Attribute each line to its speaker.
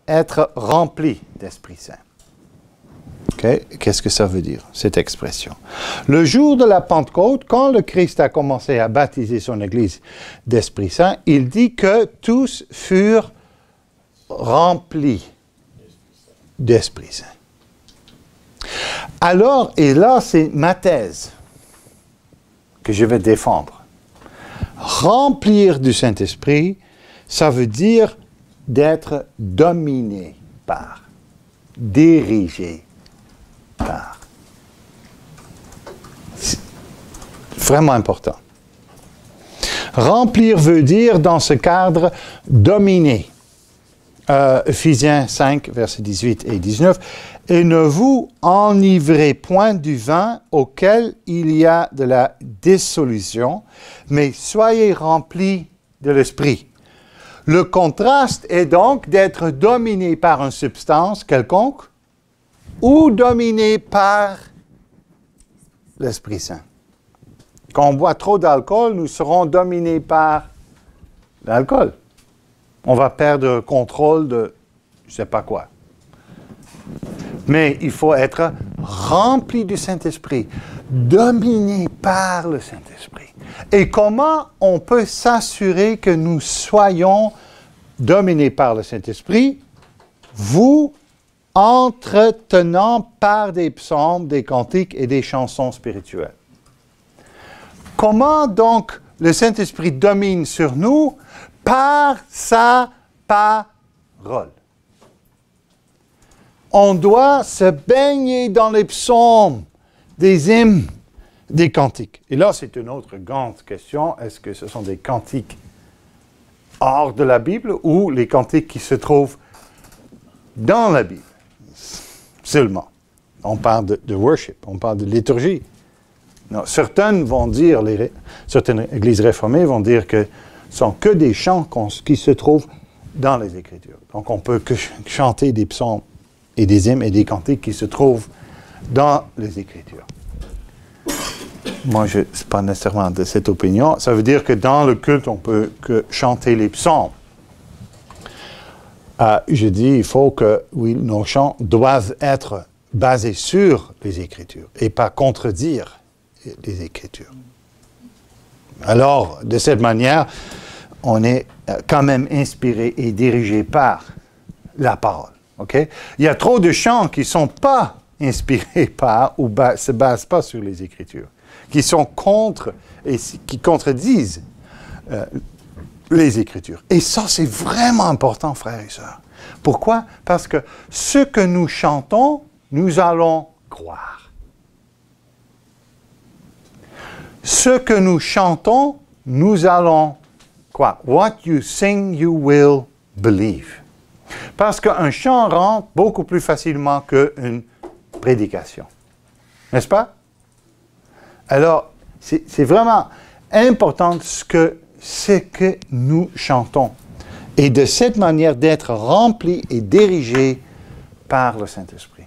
Speaker 1: être rempli d'Esprit Saint. Okay? Qu'est-ce que ça veut dire, cette expression? Le jour de la Pentecôte, quand le Christ a commencé à baptiser son Église d'Esprit Saint, il dit que tous furent remplis d'Esprit Saint. Alors, et là, c'est ma thèse que je vais défendre. Remplir du Saint-Esprit, ça veut dire d'être dominé par, dirigé par. C'est vraiment important. Remplir veut dire, dans ce cadre, dominer. Ephésiens 5, versets 18 et 19. « Et ne vous enivrez point du vin auquel il y a de la dissolution, mais soyez remplis de l'Esprit. » Le contraste est donc d'être dominé par une substance quelconque ou dominé par l'Esprit Saint. Quand on boit trop d'alcool, nous serons dominés par l'alcool. On va perdre le contrôle de je ne sais pas quoi. Mais il faut être rempli du Saint-Esprit, dominé par le Saint-Esprit. Et comment on peut s'assurer que nous soyons dominés par le Saint-Esprit? Vous entretenant par des psaumes, des cantiques et des chansons spirituelles. Comment donc le Saint-Esprit domine sur nous? Par sa parole. On doit se baigner dans les psaumes, des hymnes, des cantiques. Et là, c'est une autre grande question. Est-ce que ce sont des cantiques hors de la Bible ou les cantiques qui se trouvent dans la Bible seulement? On parle de worship, on parle de liturgie. Non, certaines églises réformées vont dire que ce sont que des chants qui se trouvent dans les Écritures. Donc, on peut que chanter des psaumes et des hymnes et des cantiques qui se trouvent dans les Écritures. Moi, je ne suis pas nécessairement de cette opinion. Ça veut dire que dans le culte, on peut que chanter les psaumes. Je dis, il faut que, oui, nos chants doivent être basés sur les Écritures et pas contredire les Écritures. Alors, de cette manière, on est quand même inspiré et dirigé par la parole. Okay? Il y a trop de chants qui ne sont pas inspirés par ou ne se basent pas sur les Écritures, qui sont contre et qui contredisent les Écritures. Et ça, c'est vraiment important, frères et sœurs. Pourquoi? Parce que ce que nous chantons, nous allons croire. Ce que nous chantons, nous allons quoi? What you sing, you will believe. Parce qu'un chant rentre beaucoup plus facilement qu'une prédication. N'est-ce pas? Alors, c'est vraiment important ce que nous chantons. Et de cette manière d'être remplis et dirigés par le Saint-Esprit.